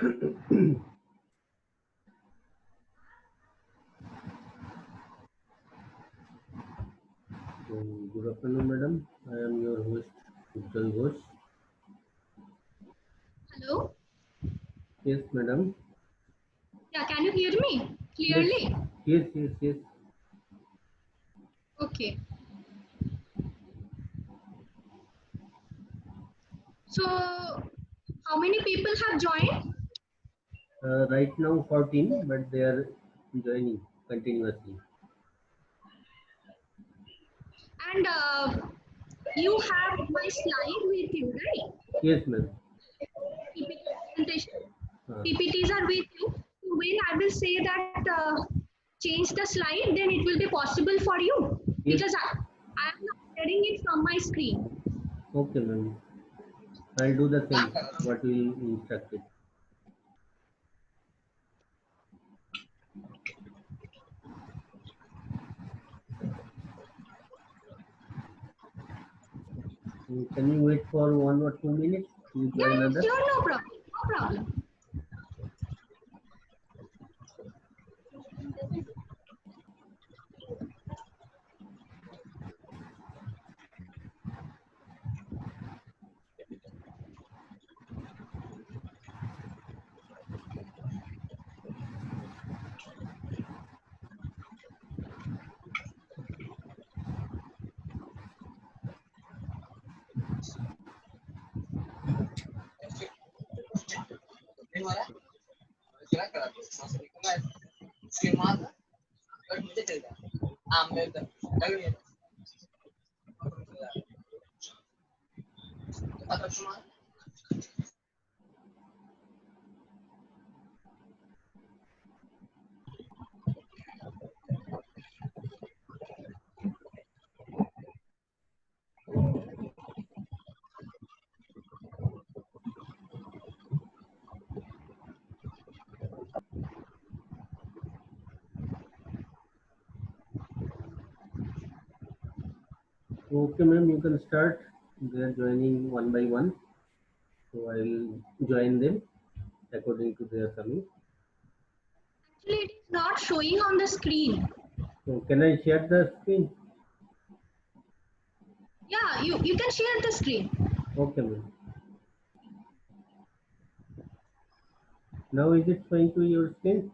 Good afternoon, madam. I am your host, Ujjwal Ghosh. Hello? Yes, madam. Yeah, can you hear me Yes, clearly? yes. Okay. So, how many people have joined? Right now 14, but they are joining continuously. And you have my slide with you, right? Yes, ma'am. PPT presentation. Uh, PPTs are with you. So when I will say that change the slide, then it will be possible for you yes, because I am not sharing it from my screen. okay, ma'am. I'll do the same. What you instructed. Can you wait for 1 or 2 minutes to Yeah, join yeah, others? sure, no problem. No problem. Okay, ma'am. You can start. They are joining one by one. So I'll join them according to their coming. Actually, it is not showing on the screen. So can I share the screen? Yeah, you can share the screen. Okay, ma'am. Now is it showing to your screen?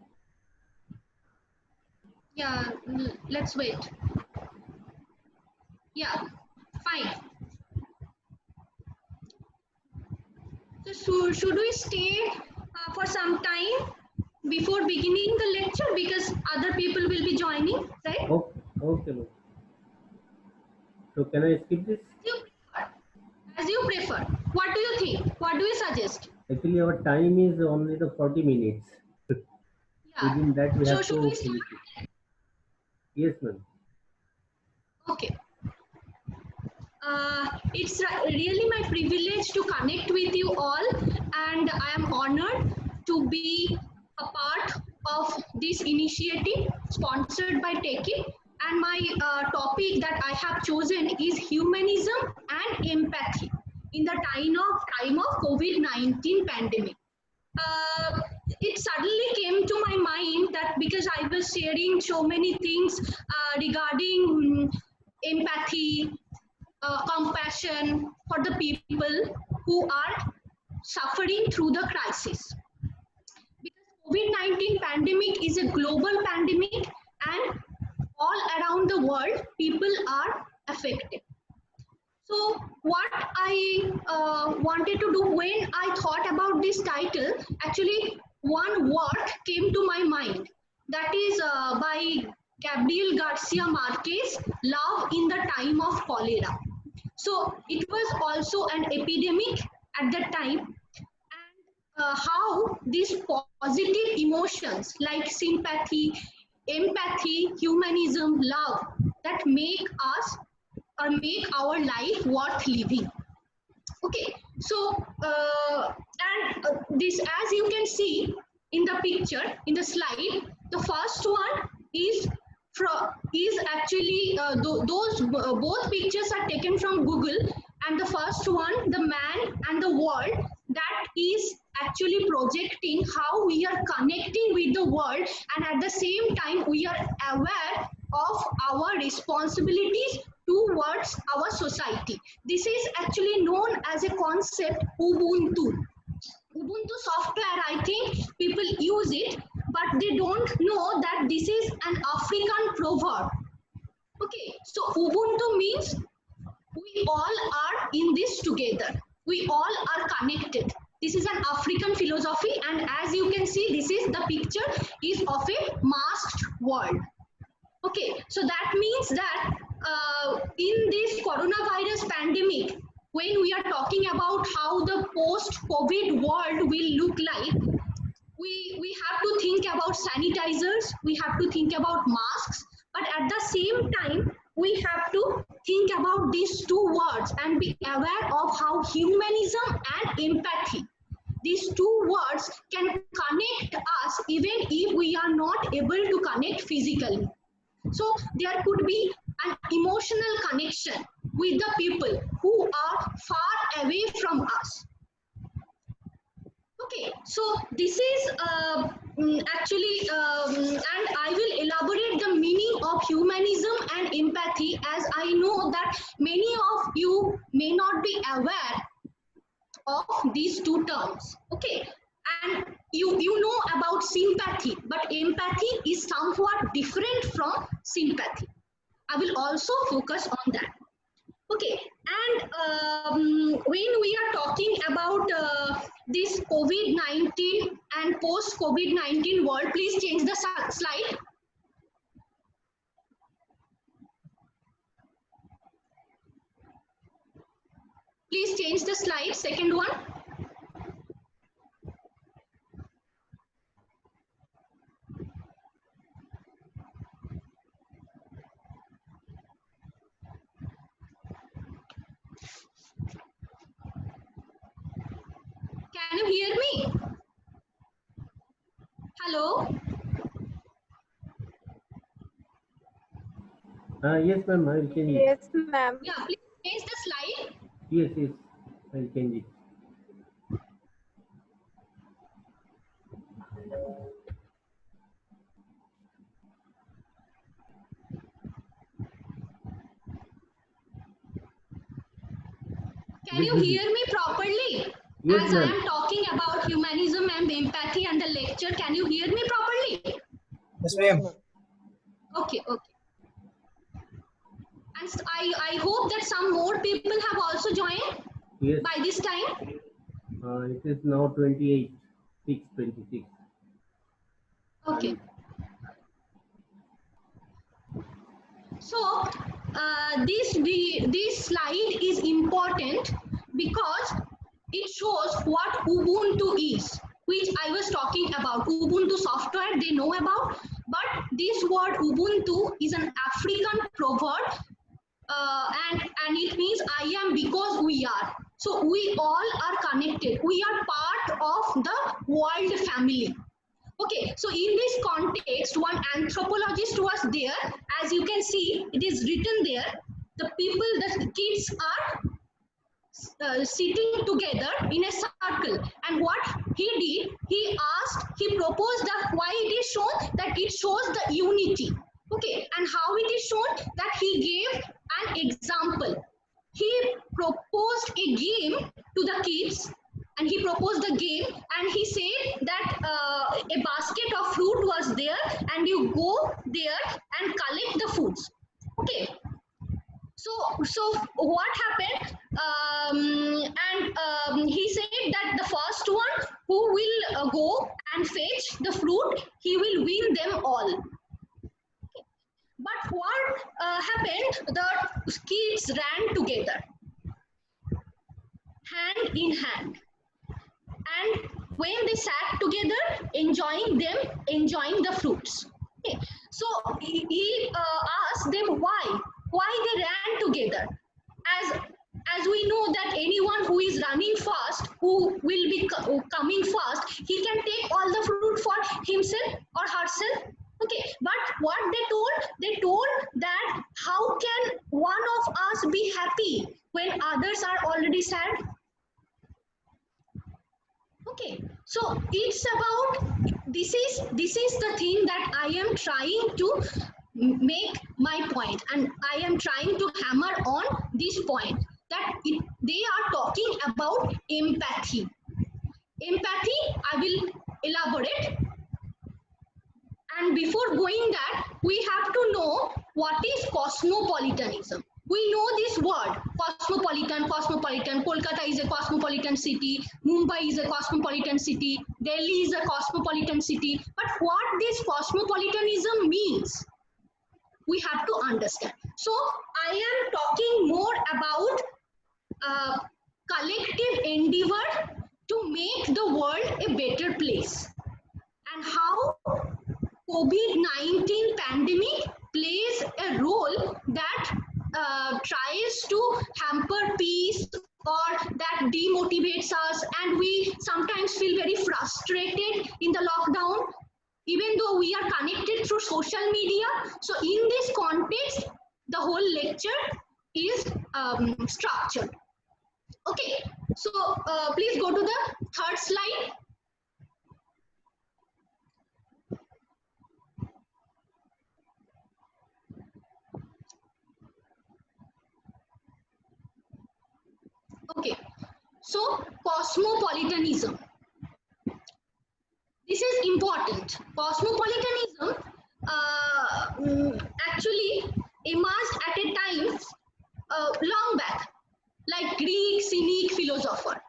Yeah, let's wait. Yeah, fine. So should we stay for some time before beginning the lecture because other people will be joining, right? Okay, okay, ma'am. So can I skip this? As you prefer. As you prefer. What do you think? What do you suggest? Actually, our time is only the 40 minutes. Yeah. Within that, we So have should we to start? finish it. Yes, ma'am. Okay. It's really my privilege to connect with you all, and I am honored to be a part of this initiative sponsored by Techie. And my topic that I have chosen is humanism and empathy in the time of COVID-19 pandemic. It suddenly came to my mind that because I was sharing so many things regarding empathy, compassion for the people who are suffering through the crisis. Because COVID-19 pandemic is a global pandemic and all around the world people are affected. So what I wanted to do when I thought about this title, actually one word came to my mind. That is by Gabriel Garcia Marquez, Love in the Time of Cholera. So it was also an epidemic at that time, and how these positive emotions like sympathy, empathy, humanism, love that make us or make our life worth living. Okay, so this, as you can see in the picture in the slide, the first one is from is actually both pictures are taken from Google, and the first one, the man and the world, that is actually projecting how we are connecting with the world, and at the same time we are aware of our responsibilities towards our society. This is actually known as a concept Ubuntu. Ubuntu software, I think people use it, but they don't know that this is an African proverb. Okay, so Ubuntu means we all are in this together. We all are connected. This is an African philosophy, and as you can see, this is the picture is of a masked world. Okay, so that means that in this coronavirus pandemic, when we are talking about how the post-COVID world will look like, we have to think about sanitizers, we have to think about masks, but at the same time, we have to think about these two words and be aware of how humanism and empathy, these two words can connect us even if we are not able to connect physically. So there could be an emotional connection with the people who are far away from us. Okay, so this is actually, and I will elaborate the meaning of humanism and empathy, as I know that many of you may not be aware of these two terms. Okay, and you know about sympathy, but empathy is somewhat different from sympathy. I will also focus on that. Okay, and when we are talking about this COVID-19 and post-COVID-19 world, please change the slide. Please change the slide, second one. Can you hear me? Hello? Yes, ma'am, I will change it. Yes, ma'am. Yeah, please change the slide. Yes, yes, I will change it. Can you hear me properly? Yes, As I ma'am. am talking about humanism and empathy and the lecture, can you hear me properly? Yes, ma'am. Okay, okay. And I hope that some more people have also joined Yes, by this time. it is now 28, 6:26. Okay. So this slide is important because it shows what Ubuntu is, which I was talking about. Ubuntu software they know about, but this word Ubuntu is an African proverb, and it means I am because we are. So we all are connected. We are part of the world family. Okay, so in this context, one anthropologist was there. As you can see, it is written there. The people, the kids are sitting together in a circle. And what he did, he proposed that why it is shown that it shows the unity. Okay, and how it is shown that he gave an example. He proposed a game to the kids, and he proposed the game, and he said that a basket of fruit was there, and you go there and collect the fruits. Okay, so what happened, he said that the first one who will go and fetch the fruit, he will win them all. But what happened, the kids ran together hand in hand, and when they sat together enjoying the fruits. Okay, so he asked them why they ran together. As we know that anyone who is running fast, who will be coming fast, he can take all the fruit for himself or herself. Okay, but what they told that how can one of us be happy when others are already sad? Okay, Okay, so it's about this is the thing that I am trying to make my point, and I am trying to hammer on this point that they are talking about empathy. Empathy, I will elaborate. And before going that, we have to know what is cosmopolitanism. We know this word, cosmopolitan, cosmopolitan. Kolkata is a cosmopolitan city, Mumbai is a cosmopolitan city, Delhi is a cosmopolitan city. But what this cosmopolitanism means, we have to understand. So I am talking more about collective endeavor to make the world a better place, and how COVID-19 pandemic plays a role that tries to hamper peace or that demotivates us, and we sometimes feel very frustrated in the lockdown even though we are connected through social media. So in this context, the whole lecture is structured. Okay, so please go to the third slide. Okay, so cosmopolitanism. This is important. Cosmopolitanism actually emerged at a time long back, like Greek cynic philosopher.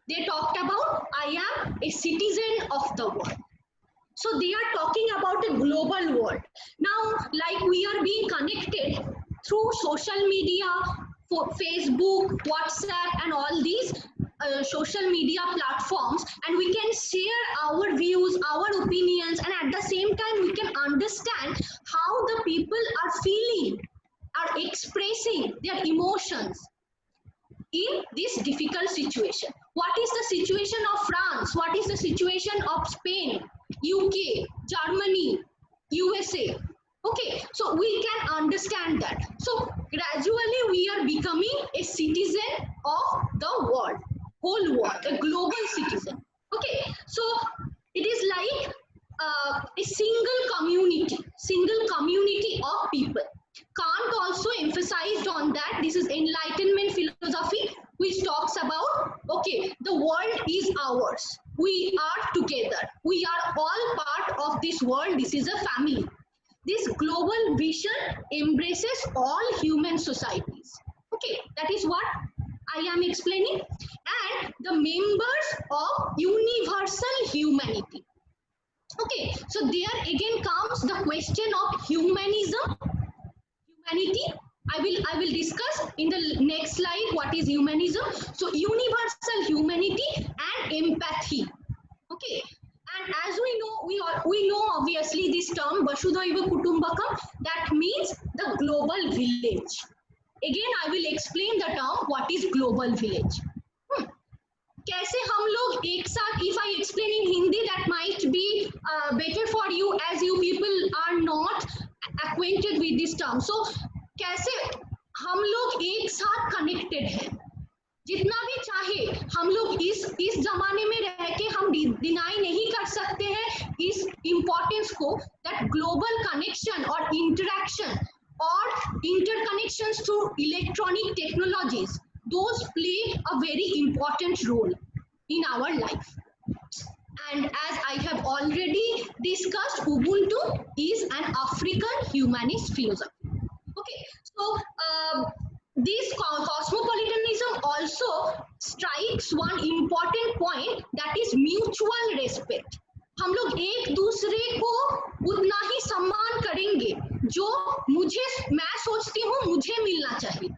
They talked about I am a citizen of the world. So they are talking about a global world. Now, like we are being connected through social media, for Facebook, WhatsApp, and all these social media platforms, and we can share our views, our opinions, and at the same time, we can understand how the people are feeling, are expressing their emotions in this difficult situation. What is the situation of France? What is the situation of Spain, UK, Germany, USA? Okay, so we can understand that. So gradually we are becoming a citizen of the world, whole world, a global citizen. Okay, so it is like a single community of people. Kant also emphasized on that. This is Enlightenment philosophy, which talks about, okay, the world is ours. We are together. We are all part of this world. This is a family. This global vision embraces all human societies. Okay, that is what I am explaining. And the members of universal humanity. Okay, so there again comes the question of humanism. Humanity, I will discuss in the next slide what is humanism. So universal humanity and empathy. Okay, and as we know obviously this term Vasudhaiva Kutumbakam, that means the global village. Again I will explain the term what is global village. कैसे हम लोग एक साथ, if I explain in Hindi that might be better for you as you people are not acquainted with this term. So कैसे हम लोग एक साथ connected हैं, जितना भी चाहे हम लोग इस जमाने में रह के हम डिनाई नहीं कर सकते हैं इस इम्पोर्टेंस को, that global connection or interaction or interconnections through electronic technologies, those play a very important role in our life. And as I have already discussed, Ubuntu is an African humanist philosophy. Okay, so this cosmopolitanism also strikes one important point, that is mutual respect. हम लोग एक दूसरे को उतना ही सम्मान करेंगे जो मैं सोचती हूँ मुझे मिलना चाहिए.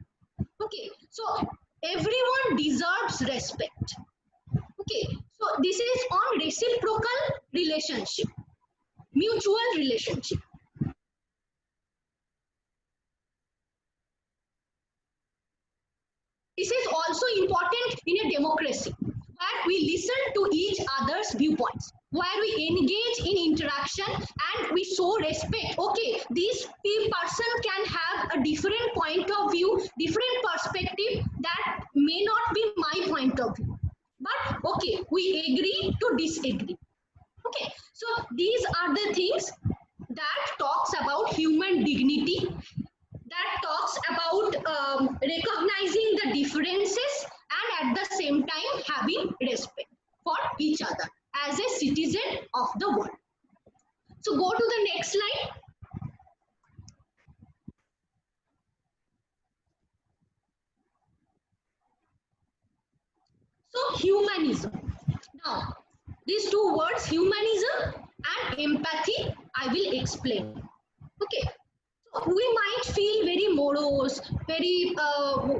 Okay, so everyone deserves respect. Okay, so this is on reciprocal relationship, mutual relationship. This is also important in a democracy, where we listen to each other's viewpoints, where we engage in interaction and we show respect. Okay, this person can have a different point of view, different perspective that may not be my point of view. But Okay, we agree to disagree. Okay, so these are the things that talks about human dignity, that talks about recognizing the differences and at the same time having respect for each other as a citizen of the world. So go to the next slide. So humanism. Now, these two words, humanism and empathy, I will explain. Okay, so we might feel very morose, very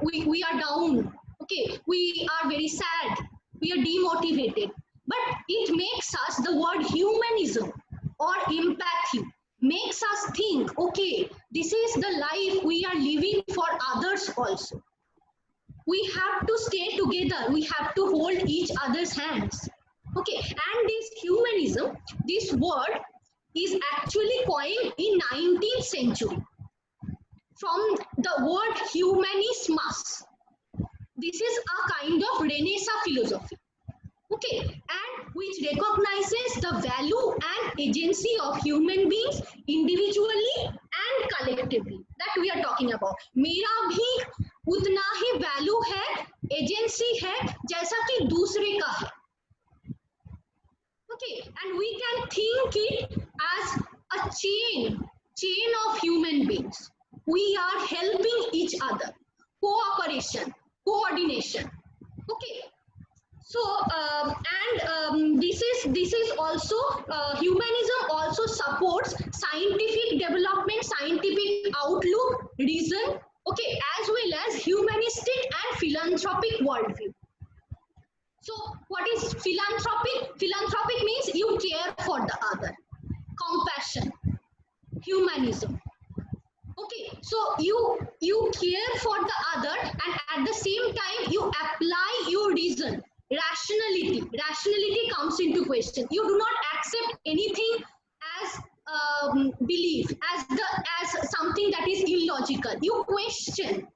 we are down. Okay, we are very sad, we are demotivated. But it makes us, the word humanism or empathy makes us think, okay, this is the life we are living for others also. We have to stay together, we have to hold each other's hands. Okay, and this humanism, this word is actually coined in 19th century from the word humanismus. This is a kind of Renaissance philosophy, okay, and which recognizes the value and agency of human beings individually and collectively, that we are talking about. मेरा भी उतना ही value है, agency है जैसा कि दूसरे का है. Okay, and we can think it as a chain of human beings. We are helping each other, cooperation, coordination. Okay, so this is also humanism also supports scientific development, scientific outlook, reason. Okay, as well as humanistic and philanthropic worldview. So what is philanthropic? Philanthropic means you care for the other. Compassion, humanism. Okay, so you care for the other and at the same time you apply your reason. Rationality comes into question. You do not accept anything as belief, as something that is illogical. You question.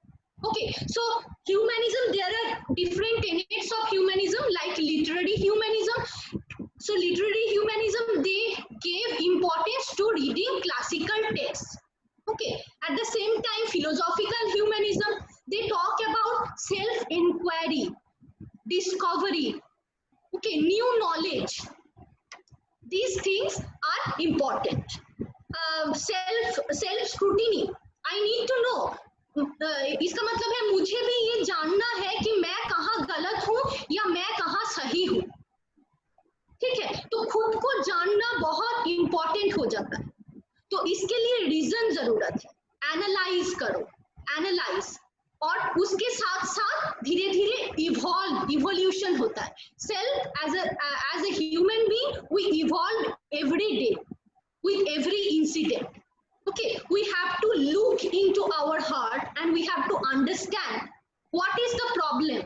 Okay, so humanism, there are different tenets of humanism, like literary humanism. So literary humanism, they gave importance to reading classical texts. Okay, at the same time, philosophical humanism, they talk about self-inquiry, discovery, okay, new knowledge. These things are important. Self scrutiny, I need to know. इसका मतलब है मुझे भी ये जानना है कि मैं कहाँ गलत हूँ या मैं कहाँ सही हूँ. ठीक है, तो खुद को जानना बहुत इंपॉर्टेंट हो जाता है. तो इसके लिए रीजन जरूरत है. एनालाइज करो, एनालाइज, और उसके साथ साथ धीरे धीरे इवोल्यूशन होता है. Self as a human being we evolve every day with every incident. Okay, we have to look into our heart and we have to understand what is the problem.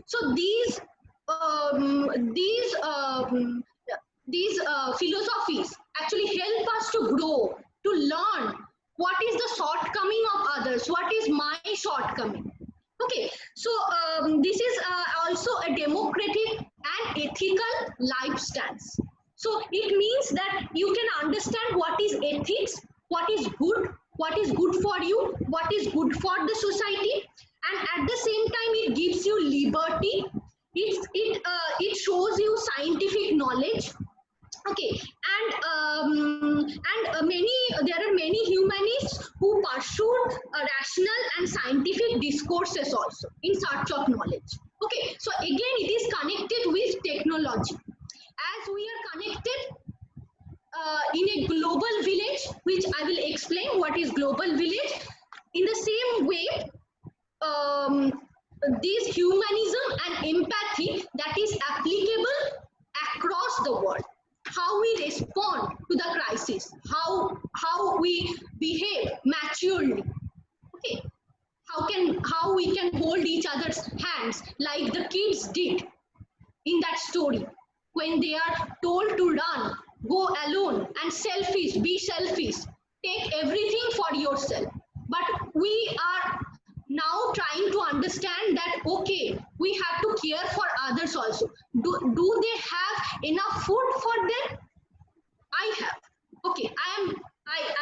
So these philosophies actually help us to grow, to learn what is the shortcoming of others, what is my shortcoming. Okay, so this is also a democratic and ethical life stance. So it means that you can understand what is ethics, what is good for you, what is good for the society, and at the same time it gives you liberty. It shows you scientific knowledge. Okay, and there are many humanists who pursued rational and scientific discourses also in search of knowledge. Okay, so again it is connected with technology. As we are connected in a global village, which I will explain what is global village, in the same way this humanism and empathy that is applicable across the world. How we respond to the crisis, how we behave maturely. Okay, how we can hold each other's hands like the kids did in that story. When they are told to run, go alone, and selfish, be selfish, take everything for yourself. But we are now trying to understand that, okay, we have to care for others also. Do they have enough food for them? I have. Okay,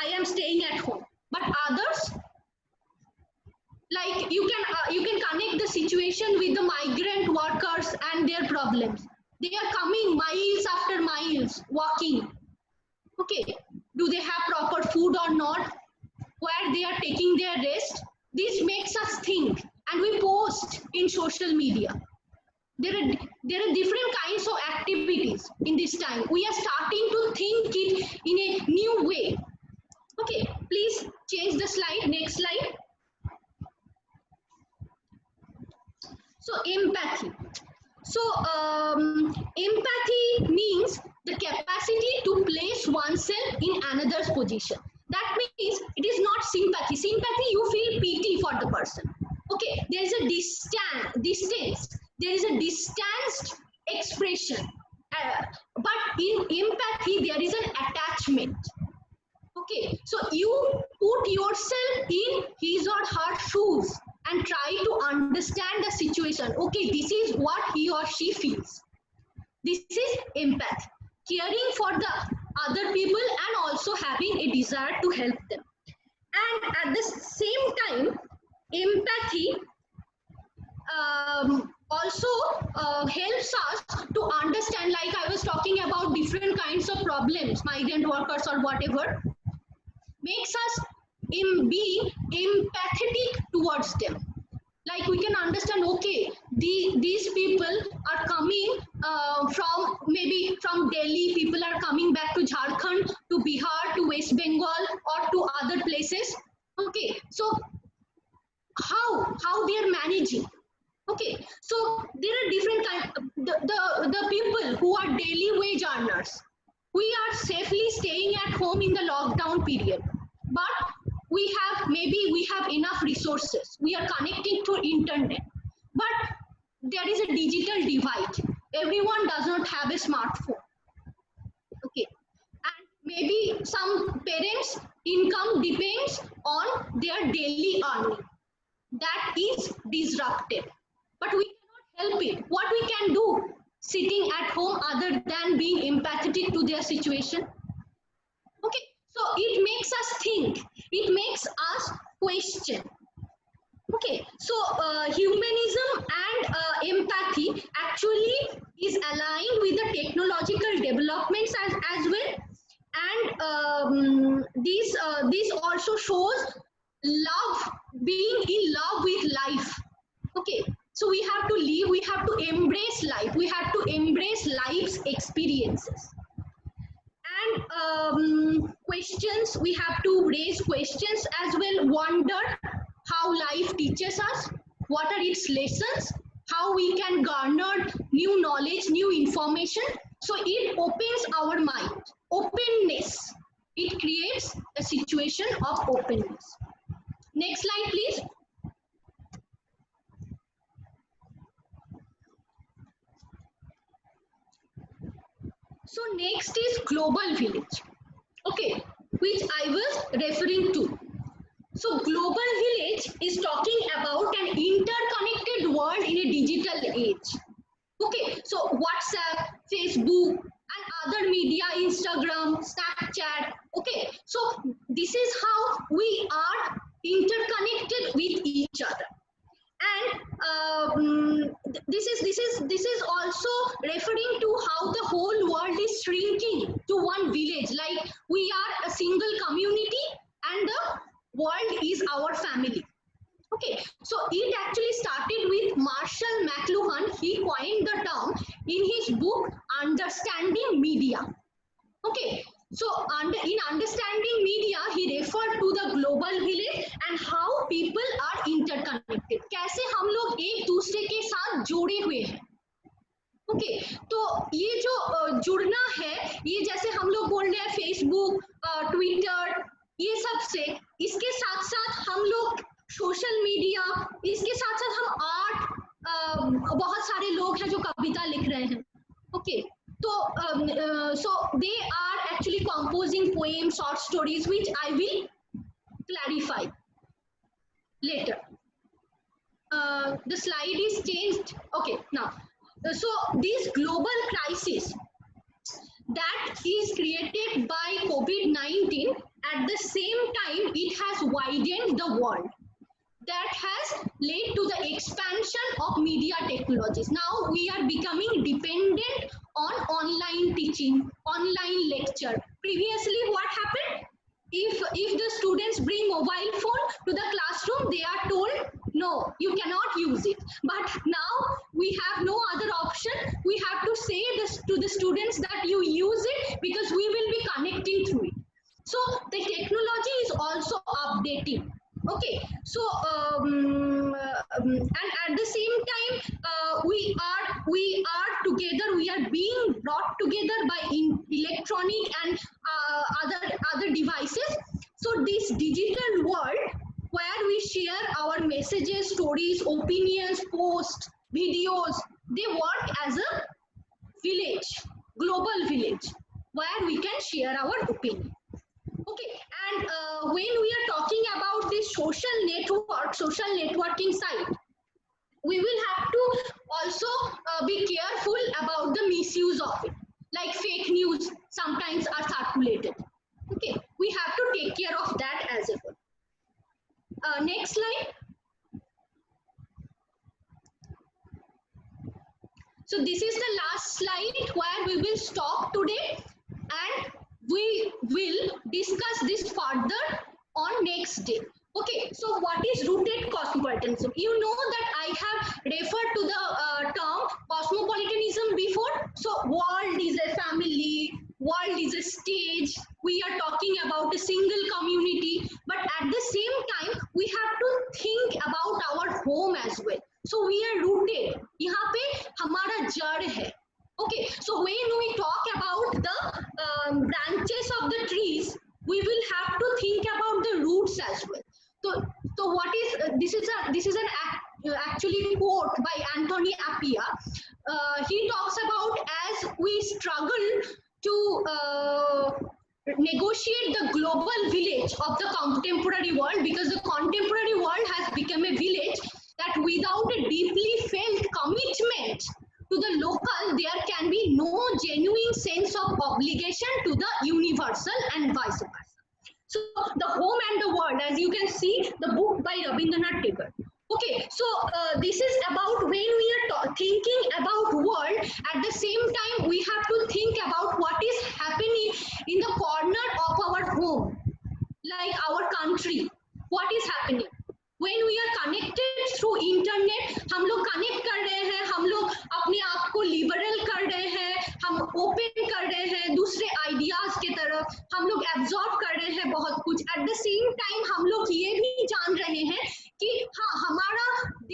I am staying at home, but others, like you can connect the situation with the migrant workers and their problems. They are coming miles after miles walking. Okay, do they have proper food or not? Where they are taking their rest? This makes us think, and we post in social media. There are different kinds of activities in this time. We are starting to think it in a new way. Okay, please change the slide. Next slide. So empathy. So empathy means the capacity to place oneself in another's position. That means it is not sympathy. Sympathy, you feel pity for the person. Okay, there is a distance. There is a distanced expression. But in empathy, there is an attachment. Okay, so you put yourself in his or her shoes and try to understand the situation. Okay, this is what he or she feels. This is empathy, caring for the other people and also having a desire to help them. And at the same time, empathy also helps us to understand, like I was talking about different kinds of problems, migrant workers or whatever, makes us be empathetic towards them. Like we can understand, okay, these people are coming from, maybe from Delhi, people are coming back to Jharkhand, to Bihar, to West Bengal, or to other places. Okay, so how they are managing. Okay, so there are different kinds. The people who are daily wage earners, we are safely staying at home in the lockdown period, but we have enough resources. We are connecting to internet, but there is a digital divide. Everyone does not have a smartphone. Okay, and maybe some parents' income depends on their daily earning. That is disrupted, but we cannot help it. What we can do sitting at home other than being empathetic to their situation? Okay, so it makes us think, it makes us question. Okay, so humanism and empathy actually is aligned with the technological developments as well, and this also shows love, being in love with life. Okay, so we have to live, we have to embrace life, we have to embrace life's experiences. And questions, we have to raise questions as well, wonder how life teaches us, what are its lessons, how we can garner new knowledge, new information. So it opens our mind, openness. It creates a situation of openness. Next slide, please. So next is global village, okay, which I was referring to. So global village is talking about an interconnected world in a digital age. Okay, so WhatsApp, Facebook, and other media, Instagram, Snapchat. Okay, so this is how we are interconnected with each other. And this is also referring to how the whole world is shrinking to one village. Like we are a single community, and the world is our family. Okay, so it actually started with Marshall McLuhan. He coined the term in his book Understanding Media. Okay, so in Understanding Media, he referred to the global village and how people are interconnected. कैसे हम लोग एक दूसरे के साथ जुड़े हुए हैं. ओके, तो ये जो जुड़ना है, ये जैसे हम लोग बोल रहे हैं फेसबुक, ट्विटर, ये सब से, इसके साथ साथ हम लोग सोशल मीडिया, इसके साथ साथ हम आर्ट, बहुत सारे लोग हैं जो कविता लिख रहे हैं. Okay, so they are actually composing poems, short stories, which I will clarify later. the slide is changed. Okay, now, so this global crisis that is created by COVID-19, at the same time it has widened the world, that has led to the expansion of media technologies. Now we are becoming dependent on online teaching, online lecture. Previously, what happened? If the students bring mobile phone to the classroom, they are told, no, you cannot use it. But now we have no other option. We have to say this to the students that you use it because we will be connecting through it. So the technology is also updating. Okay, so and at the same time, we are together. We are being brought together by electronic and other devices. So this digital world where we share our messages, stories, opinions, posts, videos, they work as a village, global village, where we can share our opinion. Okay, and when we are talking about this social network, social networking site, we will have to also be careful about the misuse of it. Like fake news sometimes are circulated. Okay, we have to take care of that as well. Next slide. So this is the last slide where we will stop today, and we will discuss this further on next day. Okay, so what is rooted cosmopolitanism? You know that I have referred to the term cosmopolitanism before. So world is a family, world is a stage. We are talking about a single community, but at the same time, we have to think about our home as well. So we are rooted. यहाँ पे हमारा जड़ है. Okay, so when we talk about the branches of the trees, we will have to think about the roots as well. So what is this is an actually quote by Anthony Appiah. He talks about as we struggle to negotiate the global village of the contemporary world, because the contemporary world has become a village that without a deeply felt commitment to the local, there can be no genuine sense of obligation to the universal and vice versa. So the home and the world, as you can see, the book by Rabindranath Tagore. Okay, so this is about when we are thinking about world, at the same time we have to think about what is happening in the corner of our home, like our country. What is happening? When we are connected through internet, हम लोग connect कर रहे हैं, हम लोग अपने आप को liberal कर रहे हैं, हम open कर रहे हैं दूसरे ideas के तरफ, हम लोग absorb कर रहे हैं बहुत कुछ. At the same time हम लोग ये भी जान रहे हैं कि हाँ हमारा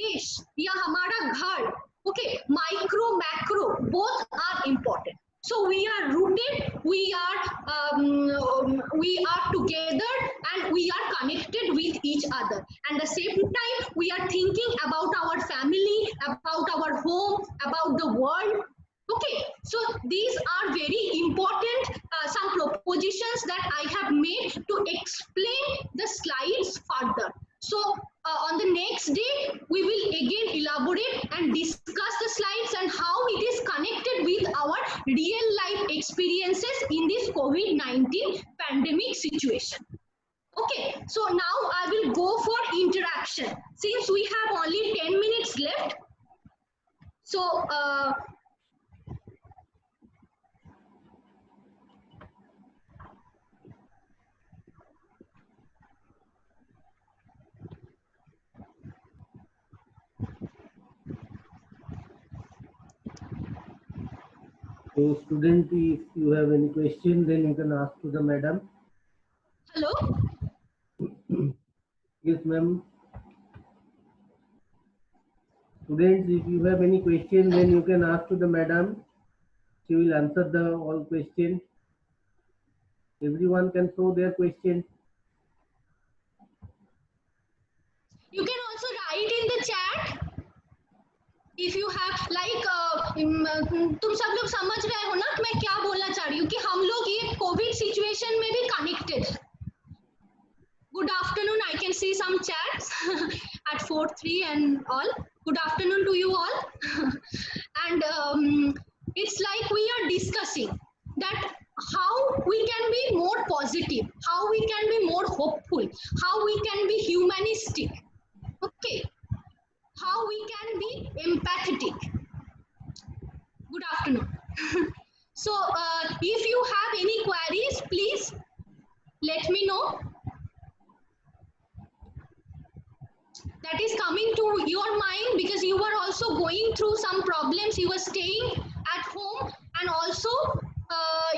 देश या हमारा घर, okay, micro macro both are important. So we are rooted, we are together, and we are connected with each other. And at the same time, we are thinking about our family, about our home, about the world. Okay, so these are very important some propositions that I have made to explain the slides further. So on the next day, we will again elaborate and discuss the slides and how it is connected with our real life experiences in this COVID-19 pandemic situation. Okay, so now I will go for interaction. Since we have only 10 minutes left, so So student, if you have any question, then you can ask to the madam. Hello? Yes, ma'am. Students, if you have any question, then you can ask to the madam. She will answer the all questions. Everyone can throw their question. You can also write in the chat. If you have like तुम सब लोग समझ रहे हो ना कि मैं क्या बोलना चाह रही हूँ कि हम लोग ये कोविड सिचुएशन में भी connected. Good afternoon. I can see some chats. at 4:03 and all. Good afternoon to you all. And it's like we are discussing that how we can be more positive, how we can be more hopeful, how we can be humanistic, okay, how we can be empathetic. Good afternoon. So if you have any queries, please let me know. That is coming to your mind because you were also going through some problems. You were staying at home, and also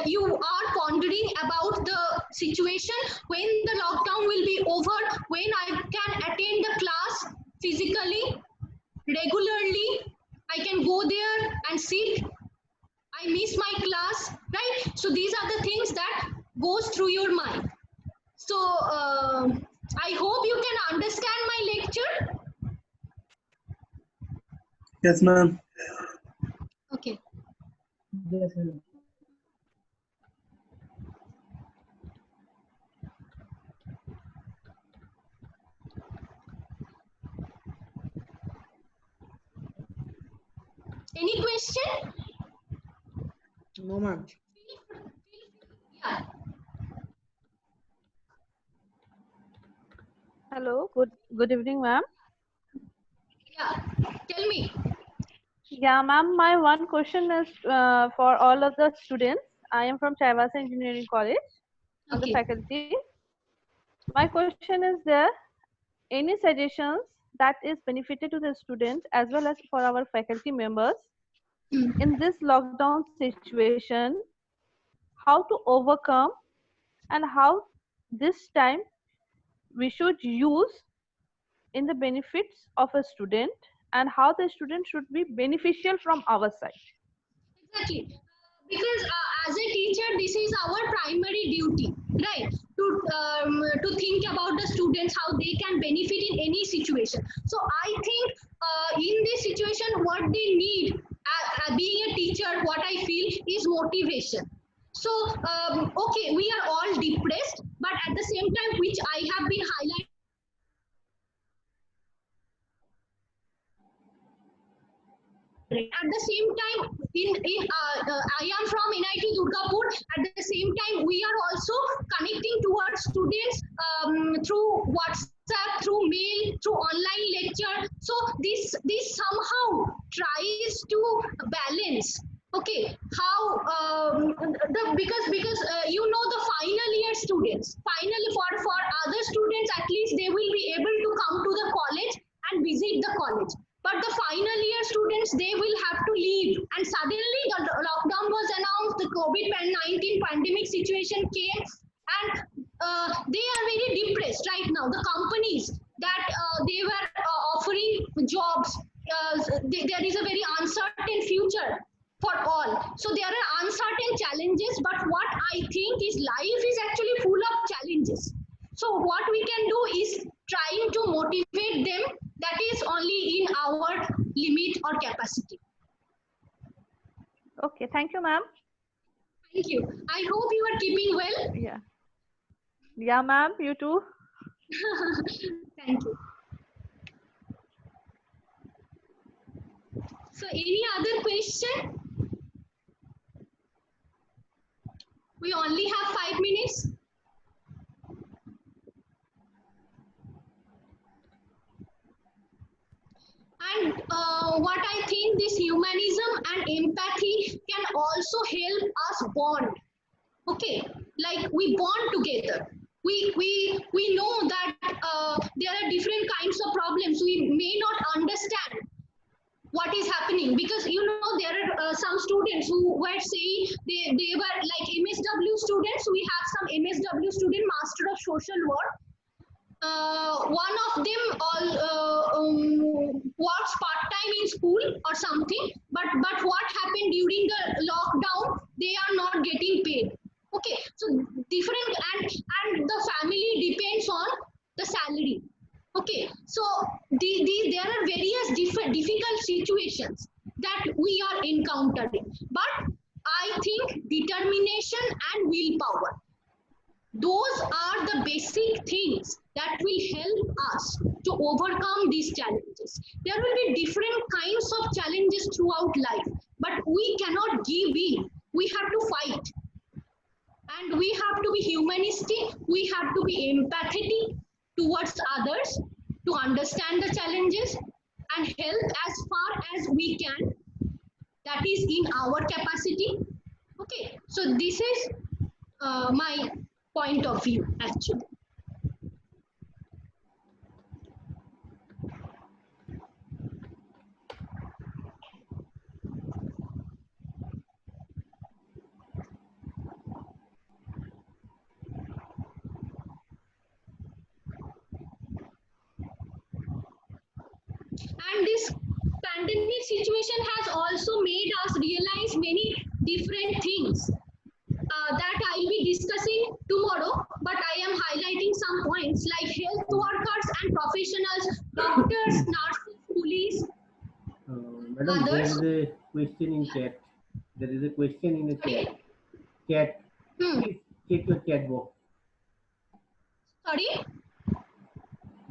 you are pondering about the situation when the lockdown will be over, when I can attend the class physically, regularly. I can go there and sit. I miss my class, right? So these are the things that goes through your mind. So I hope you can understand my lecture. Yes, ma'am. Okay. Yes, ma'am. Any question? No, ma'am. Yeah. Hello, good evening, ma'am. Yeah. Tell me. Yeah, ma'am, my one question is for all of the students. I am from Chaivasa Engineering College on the Okay. faculty. My question is there any suggestions that is benefited to the students as well as for our faculty members in this lockdown situation, how to overcome and how this time we should use in the benefits of a student and how the student should be beneficial from our side. Exactly. Because as a teacher, this is our primary duty, right? To think about the students, how they can benefit in any situation. So I think in this situation, what they need, being a teacher, what I feel is motivation. So okay, we are all depressed, but at the same time, which I have been highlighting. At the same time, I am from NIT Durgapur. At the same time, we are also connecting to our students through WhatsApp, through mail, through online lecture. So this somehow tries to balance. Okay, how because you know the final year students. Finally, for other students, at least they will be able to come to the college and visit the college. But the final year students, they will have to leave. And suddenly the lockdown was announced, the COVID-19 pandemic situation came, and they are very depressed right now. The companies that they were offering jobs, there is a very uncertain future for all. So there are uncertain challenges, but what I think is life is actually full of challenges. So what we can do is trying to motivate them, that is only in our limit or capacity. Okay, thank you, ma'am. Thank you. I hope you are keeping well. Yeah. Yeah, ma'am, you too. Thank you. So any other question? We only have 5 minutes. And what I think this humanism and empathy can also help us bond. Okay, like we bond together. We know that there are different kinds of problems. We may not understand what is happening because you know there are some students who were saying they were like MSW students. We have some MSW student, Master of Social Work. One of them works part-time in school or something, but what happened during the lockdown, they are not getting paid. Okay, so different, and the family depends on the salary. Okay, so there are various difficult situations that we are encountering, but I think determination and willpower, those are the basic things that will help us to overcome these challenges. There will be different kinds of challenges throughout life, but we cannot give in. We have to fight. And we have to be humanistic, we have to be empathetic towards others to understand the challenges and help as far as we can. That is in our capacity. Okay, so this is my point of view actually. And this pandemic situation has also made us realize many different things that I'll be discussing tomorrow, but I am highlighting some points like health workers and professionals, doctors, nurses, police. Madam, there Others? is a question in chat. There is a question in the chat. Chat. Please check your chat box. Sorry?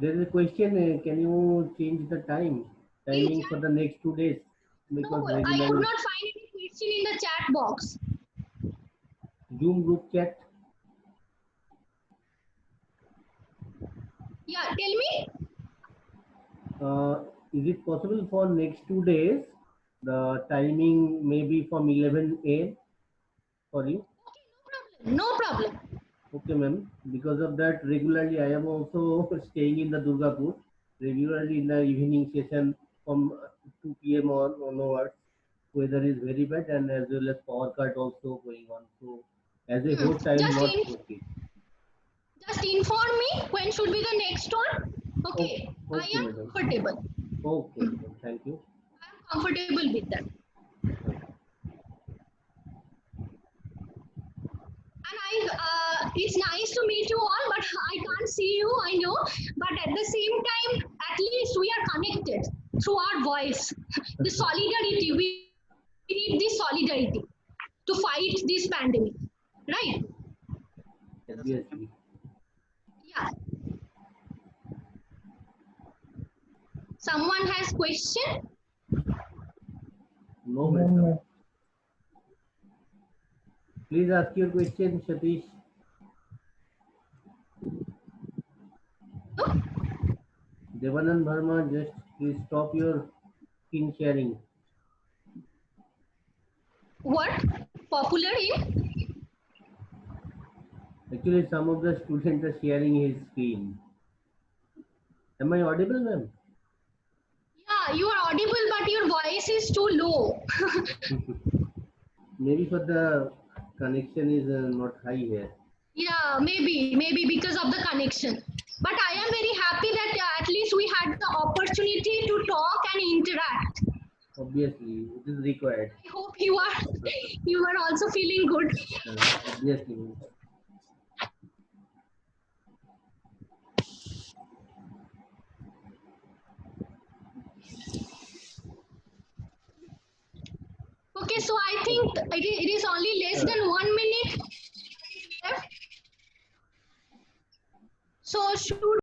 There is a question. Can you change the timing for the next 2 days? Because No, I could regularly not find any question in the chat box. Zoom group chat. Yeah, tell me. Is it possible for next 2 days? The timing may be from 11 a.m. for you. No problem. Okay, ma'am. Because of that, regularly I am also staying in the Durgapur. Regularly in the evening session from 2 p.m. onwards. Weather is very bad and as well as power cut also going on. So as a host, I will Just not proceed. Just inform me when should be the next one. Okay, Okay, I am madam. comfortable. Okay, madam. Thank you. I am comfortable with that. And it's nice to meet you all, but I can't see you, I know. But at the same time, at least we are connected through our voice. The solidarity, we need this solidarity to fight this pandemic, right? Obviously. Yeah. Someone has question? No, madam. Please ask your question, Satish. No? Devanand Verma, just please stop your screen sharing. What? Popular in? Actually, some of the students are sharing his screen. Am I audible, ma'am? Yeah, you are audible, but your voice is too low. Maybe for the connection is not high here. Yeah, maybe because of the connection. But I am very happy that at least we had the opportunity to talk and interact. Obviously, it is required. I hope you are also feeling good. Obviously. ma'am. Okay, so I think it is only less than 1 minute left. So should